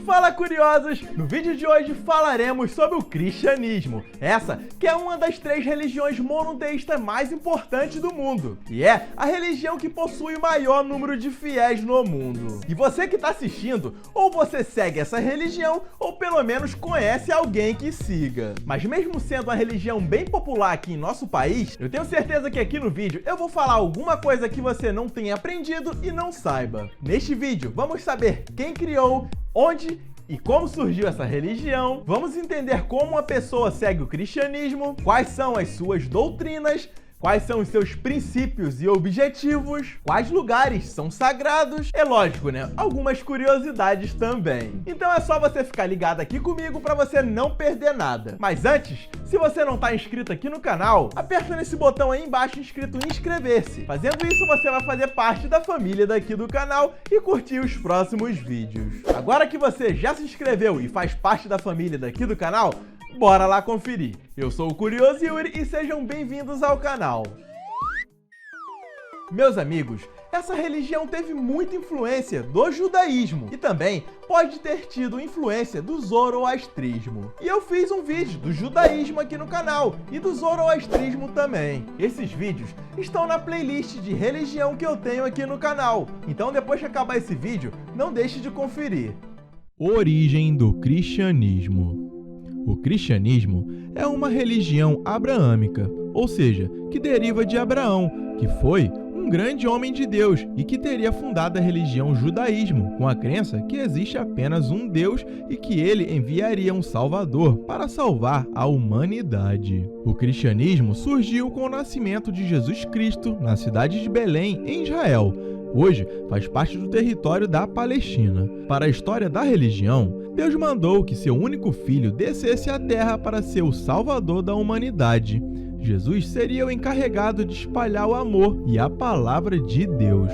Fala, curiosos! No vídeo de hoje falaremos sobre o cristianismo, essa que é uma das 3 religiões monoteístas mais importantes do mundo, e é a religião que possui o maior número de fiéis no mundo. E você que está assistindo, ou você segue essa religião, ou pelo menos conhece alguém que siga. Mas mesmo sendo uma religião bem popular aqui em nosso país, eu tenho certeza que aqui no vídeo eu vou falar alguma coisa que você não tenha aprendido e não saiba. Neste vídeo, vamos saber quem criou, onde e como surgiu essa religião, vamos entender como uma pessoa segue o cristianismo, quais são as suas doutrinas, quais são os seus princípios e objetivos, quais lugares são sagrados, é lógico, né? Algumas curiosidades também. Então é só você ficar ligado aqui comigo para você não perder nada. Mas antes, se você não está inscrito aqui no canal, aperta nesse botão aí embaixo escrito inscrever-se. Fazendo isso, você vai fazer parte da família daqui do canal e curtir os próximos vídeos. Agora que você já se inscreveu e faz parte da família daqui do canal, bora lá conferir! Eu sou o Curioso Yuri e sejam bem-vindos ao canal! Meus amigos, essa religião teve muita influência do judaísmo e também pode ter tido influência do zoroastrismo. E eu fiz um vídeo do judaísmo aqui no canal e do zoroastrismo também. Esses vídeos estão na playlist de religião que eu tenho aqui no canal. Então depois que acabar esse vídeo, não deixe de conferir. Origem do cristianismo. O cristianismo é uma religião abraâmica, ou seja, que deriva de Abraão, que foi um grande homem de Deus e que teria fundado a religião judaísmo, com a crença que existe apenas um Deus e que ele enviaria um Salvador para salvar a humanidade. O cristianismo surgiu com o nascimento de Jesus Cristo na cidade de Belém, em Israel. Hoje faz parte do território da Palestina. Para a história da religião, Deus mandou que seu único filho descesse à terra para ser o salvador da humanidade. Jesus seria o encarregado de espalhar o amor e a palavra de Deus.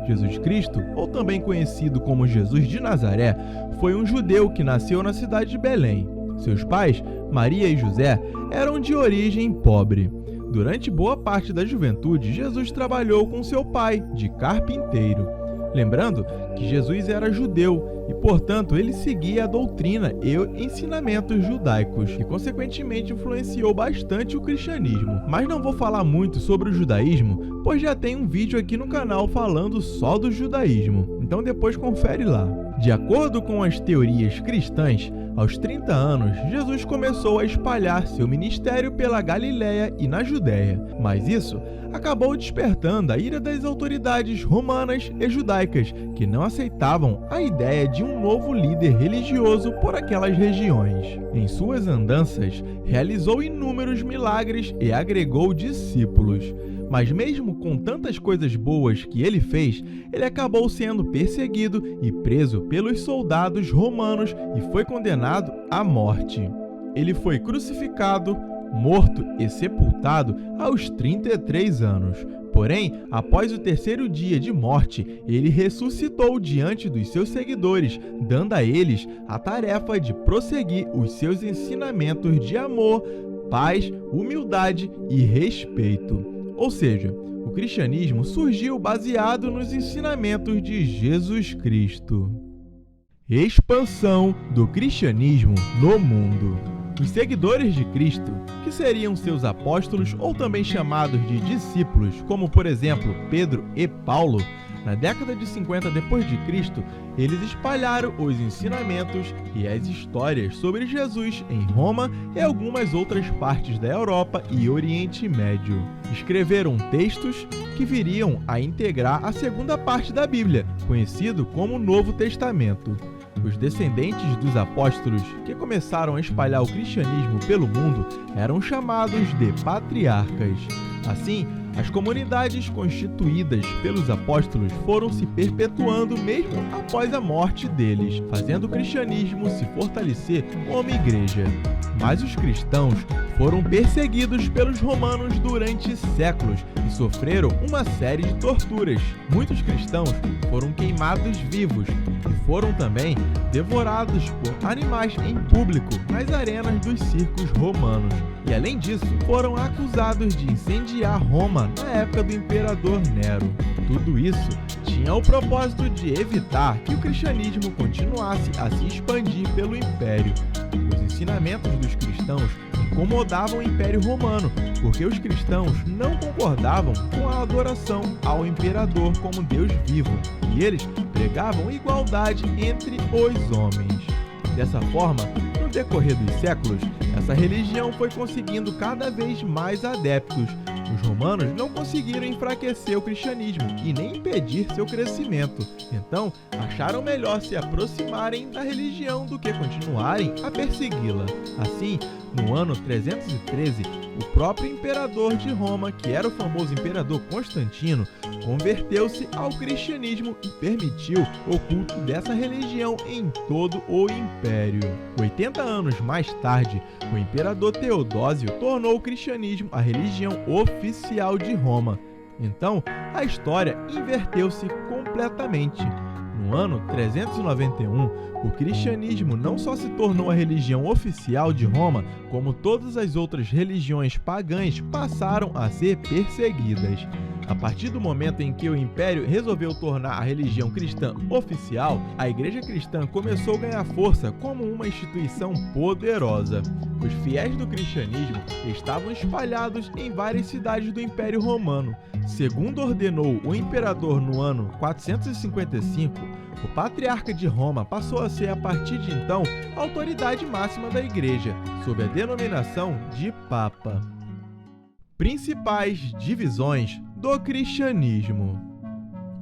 Jesus Cristo, ou também conhecido como Jesus de Nazaré, foi um judeu que nasceu na cidade de Belém. Seus pais, Maria e José, eram de origem pobre. Durante boa parte da juventude, Jesus trabalhou com seu pai, de carpinteiro. Lembrando que Jesus era judeu e, portanto, ele seguia a doutrina e ensinamentos judaicos e, consequentemente, influenciou bastante o cristianismo. Mas não vou falar muito sobre o judaísmo, pois já tem um vídeo aqui no canal falando só do judaísmo. Então depois confere lá. De acordo com as teorias cristãs, aos 30 anos, Jesus começou a espalhar seu ministério pela Galileia e na Judéia. Mas isso acabou despertando a ira das autoridades romanas e judaicas, que não aceitavam a ideia de um novo líder religioso por aquelas regiões. Em suas andanças, realizou inúmeros milagres e agregou discípulos. Mas mesmo com tantas coisas boas que ele fez, ele acabou sendo perseguido e preso pelos soldados romanos e foi condenado à morte. Ele foi crucificado, morto e sepultado aos 33 anos. Porém, após o 3º dia de morte, ele ressuscitou diante dos seus seguidores, dando a eles a tarefa de prosseguir os seus ensinamentos de amor, paz, humildade e respeito. Ou seja, o cristianismo surgiu baseado nos ensinamentos de Jesus Cristo. Expansão do cristianismo no mundo. Os seguidores de Cristo, que seriam seus apóstolos ou também chamados de discípulos, como por exemplo Pedro e Paulo, na década de 50 d.C., eles espalharam os ensinamentos e as histórias sobre Jesus em Roma e algumas outras partes da Europa e Oriente Médio. Escreveram textos que viriam a integrar a segunda parte da Bíblia, conhecido como Novo Testamento. Os descendentes dos apóstolos que começaram a espalhar o cristianismo pelo mundo eram chamados de patriarcas. Assim, as comunidades constituídas pelos apóstolos foram se perpetuando mesmo após a morte deles, fazendo o cristianismo se fortalecer como igreja. Mas os cristãos foram perseguidos pelos romanos durante séculos e sofreram uma série de torturas. Muitos cristãos foram queimados vivos e foram também devorados por animais em público nas arenas dos circos romanos. E além disso, foram acusados de incendiar Roma na época do imperador Nero. Tudo isso tinha o propósito de evitar que o cristianismo continuasse a se expandir pelo Império. Os ensinamentos dos cristãos incomodavam o Império Romano, porque os cristãos não concordavam com a adoração ao imperador como Deus vivo, e eles pregavam igualdade entre os homens. Dessa forma, no decorrer dos séculos, essa religião foi conseguindo cada vez mais adeptos. Os romanos não conseguiram enfraquecer o cristianismo e nem impedir seu crescimento. Então, acharam melhor se aproximarem da religião do que continuarem a persegui-la. Assim, no ano 313, o próprio imperador de Roma, que era o famoso imperador Constantino, converteu-se ao cristianismo e permitiu o culto dessa religião em todo o império. 80 anos mais tarde, o imperador Teodósio tornou o cristianismo a religião oficial de Roma. Então, a história inverteu-se completamente. No ano 391, o cristianismo não só se tornou a religião oficial de Roma, como todas as outras religiões pagãs passaram a ser perseguidas. A partir do momento em que o Império resolveu tornar a religião cristã oficial, a Igreja Cristã começou a ganhar força como uma instituição poderosa. Os fiéis do cristianismo estavam espalhados em várias cidades do Império Romano. Segundo ordenou o imperador no ano 455, o patriarca de Roma passou a ser, a partir de então, a autoridade máxima da Igreja, sob a denominação de Papa. Principais divisões do cristianismo.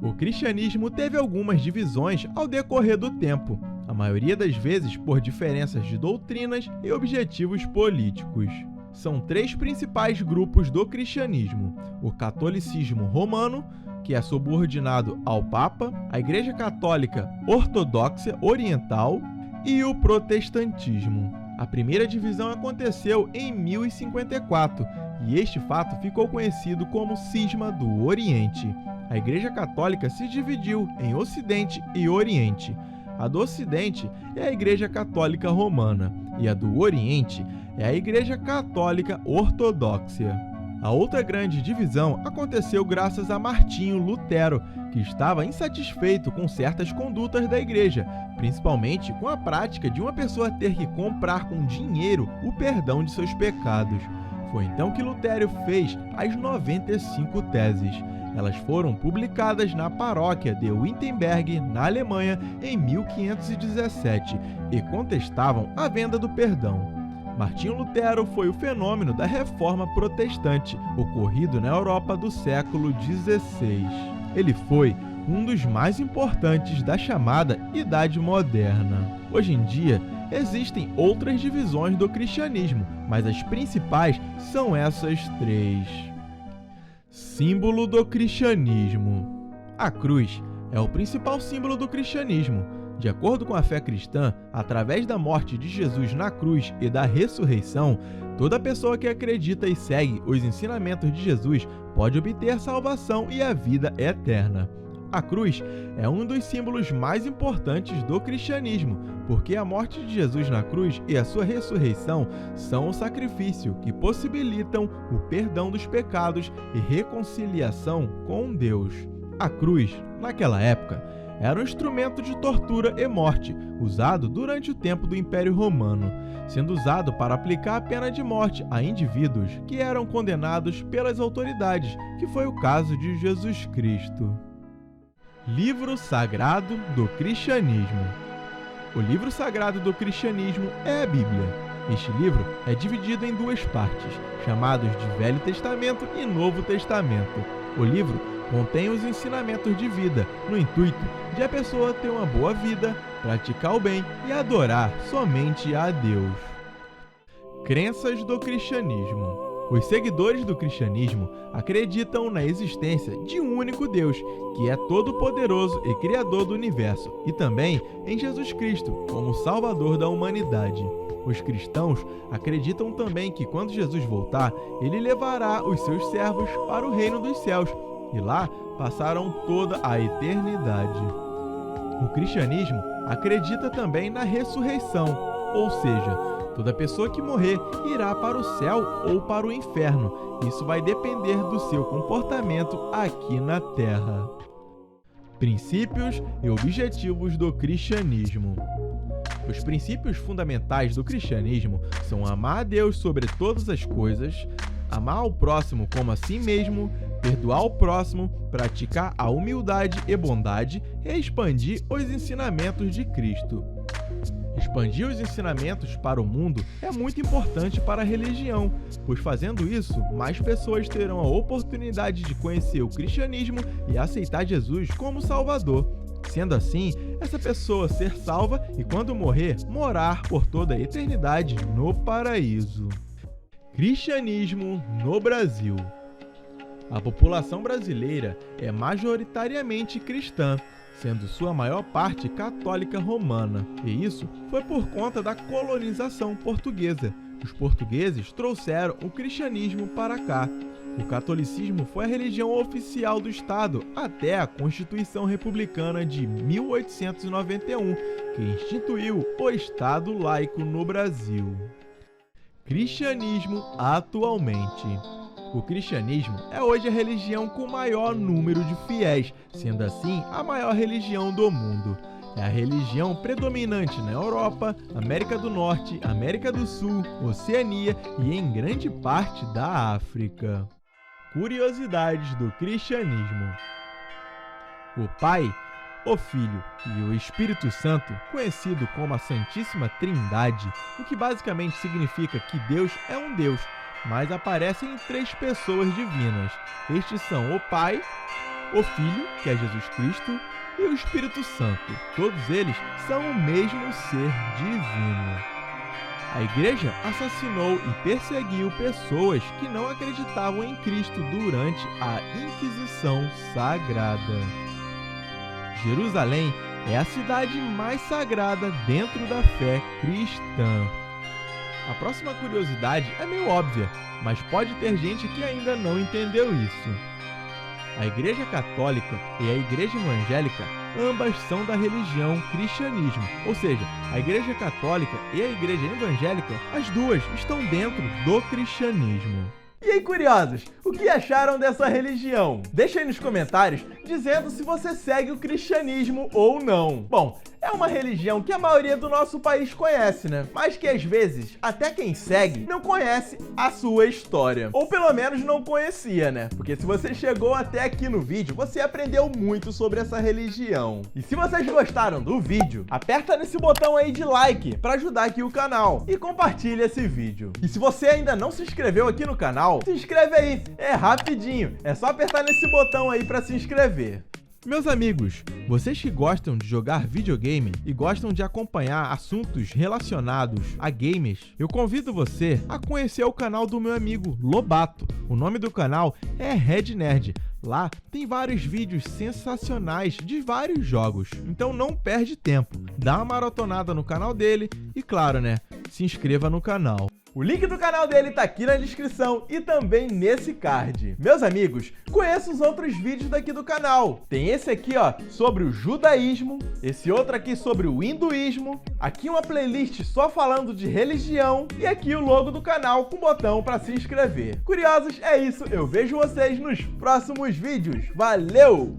O cristianismo teve algumas divisões ao decorrer do tempo, a maioria das vezes por diferenças de doutrinas e objetivos políticos. São três principais grupos do cristianismo: o catolicismo romano, que é subordinado ao Papa, a Igreja Católica Ortodoxa Oriental e o protestantismo. A primeira divisão aconteceu em 1054, e este fato ficou conhecido como Cisma do Oriente. A Igreja Católica se dividiu em Ocidente e Oriente. A do Ocidente é a Igreja Católica Romana, e a do Oriente é a Igreja Católica Ortodoxa. A outra grande divisão aconteceu graças a Martinho Lutero, que estava insatisfeito com certas condutas da Igreja, principalmente com a prática de uma pessoa ter que comprar com dinheiro o perdão de seus pecados. Foi então que Lutero fez as 95 teses. Elas foram publicadas na paróquia de Wittenberg, na Alemanha, em 1517, e contestavam a venda do perdão. Martinho Lutero foi o fenômeno da Reforma Protestante, ocorrido na Europa do século XVI. Ele foi um dos mais importantes da chamada Idade Moderna. Hoje em dia, existem outras divisões do cristianismo, mas as principais são essas três. Símbolo do cristianismo. A cruz é o principal símbolo do cristianismo. De acordo com a fé cristã, através da morte de Jesus na cruz e da ressurreição, toda pessoa que acredita e segue os ensinamentos de Jesus pode obter salvação e a vida eterna. A cruz é um dos símbolos mais importantes do cristianismo, porque a morte de Jesus na cruz e a sua ressurreição são o sacrifício que possibilitam o perdão dos pecados e reconciliação com Deus. A cruz, naquela época, era um instrumento de tortura e morte, usado durante o tempo do Império Romano, sendo usado para aplicar a pena de morte a indivíduos que eram condenados pelas autoridades, que foi o caso de Jesus Cristo. Livro Sagrado do Cristianismo. O livro sagrado do cristianismo é a Bíblia. Este livro é dividido em duas partes, chamados de Velho Testamento e Novo Testamento. O livro contém os ensinamentos de vida, no intuito de a pessoa ter uma boa vida, praticar o bem e adorar somente a Deus. Crenças do cristianismo. Os seguidores do cristianismo acreditam na existência de um único Deus, que é todo-poderoso e criador do universo, e também em Jesus Cristo, como Salvador da humanidade. Os cristãos acreditam também que quando Jesus voltar, ele levará os seus servos para o reino dos céus, e lá passarão toda a eternidade. O cristianismo acredita também na ressurreição, ou seja, toda pessoa que morrer irá para o céu ou para o inferno. Isso vai depender do seu comportamento aqui na Terra. Princípios e objetivos do cristianismo. Os princípios fundamentais do cristianismo são amar a Deus sobre todas as coisas, amar ao próximo como a si mesmo, perdoar o próximo, praticar a humildade e bondade e expandir os ensinamentos de Cristo. Expandir os ensinamentos para o mundo é muito importante para a religião, pois fazendo isso, mais pessoas terão a oportunidade de conhecer o cristianismo e aceitar Jesus como Salvador. Sendo assim, essa pessoa ser salva e, quando morrer, morar por toda a eternidade no paraíso. Cristianismo no Brasil. A população brasileira é majoritariamente cristã, sendo sua maior parte católica romana, e isso foi por conta da colonização portuguesa. Os portugueses trouxeram o cristianismo para cá. O catolicismo foi a religião oficial do Estado até a Constituição Republicana de 1891, que instituiu o Estado laico no Brasil. Cristianismo atualmente. O cristianismo é hoje a religião com maior número de fiéis, sendo assim a maior religião do mundo. É a religião predominante na Europa, América do Norte, América do Sul, Oceania e em grande parte da África. Curiosidades do cristianismo. O Pai, o Filho e o Espírito Santo, conhecido como a Santíssima Trindade, o que basicamente significa que Deus é um Deus, mas aparecem em 3 pessoas divinas. Estes são o Pai, o Filho, que é Jesus Cristo, e o Espírito Santo. Todos eles são o mesmo ser divino. A Igreja assassinou e perseguiu pessoas que não acreditavam em Cristo durante a Inquisição Sagrada. Jerusalém é a cidade mais sagrada dentro da fé cristã. A próxima curiosidade é meio óbvia, mas pode ter gente que ainda não entendeu isso. A Igreja Católica e a Igreja Evangélica ambas são da religião cristianismo, ou seja, a Igreja Católica e a Igreja Evangélica, as duas estão dentro do cristianismo. E aí, curiosos, o que acharam dessa religião? Deixa aí nos comentários dizendo se você segue o cristianismo ou não. Bom, é uma religião que a maioria do nosso país conhece, né? Mas que às vezes, até quem segue, não conhece a sua história. Ou pelo menos não conhecia, né? Porque se você chegou até aqui no vídeo, você aprendeu muito sobre essa religião. E se vocês gostaram do vídeo, aperta nesse botão aí de like para ajudar aqui o canal e compartilha esse vídeo. E se você ainda não se inscreveu aqui no canal, se inscreve aí, é rapidinho, é só apertar nesse botão aí para se inscrever. Meus amigos, vocês que gostam de jogar videogame e gostam de acompanhar assuntos relacionados a games, eu convido você a conhecer o canal do meu amigo Lobato. O nome do canal é Red Nerd. Lá tem vários vídeos sensacionais de vários jogos, então não perde tempo. Dá uma maratonada no canal dele e, claro, né, se inscreva no canal. O link do canal dele tá aqui na descrição e também nesse card. Meus amigos, conheça os outros vídeos daqui do canal. Tem esse aqui, ó, sobre o judaísmo, esse outro aqui sobre o hinduísmo, aqui uma playlist só falando de religião e aqui o logo do canal com botão para se inscrever. Curiosos, é isso. Eu vejo vocês nos próximos vídeos. Valeu!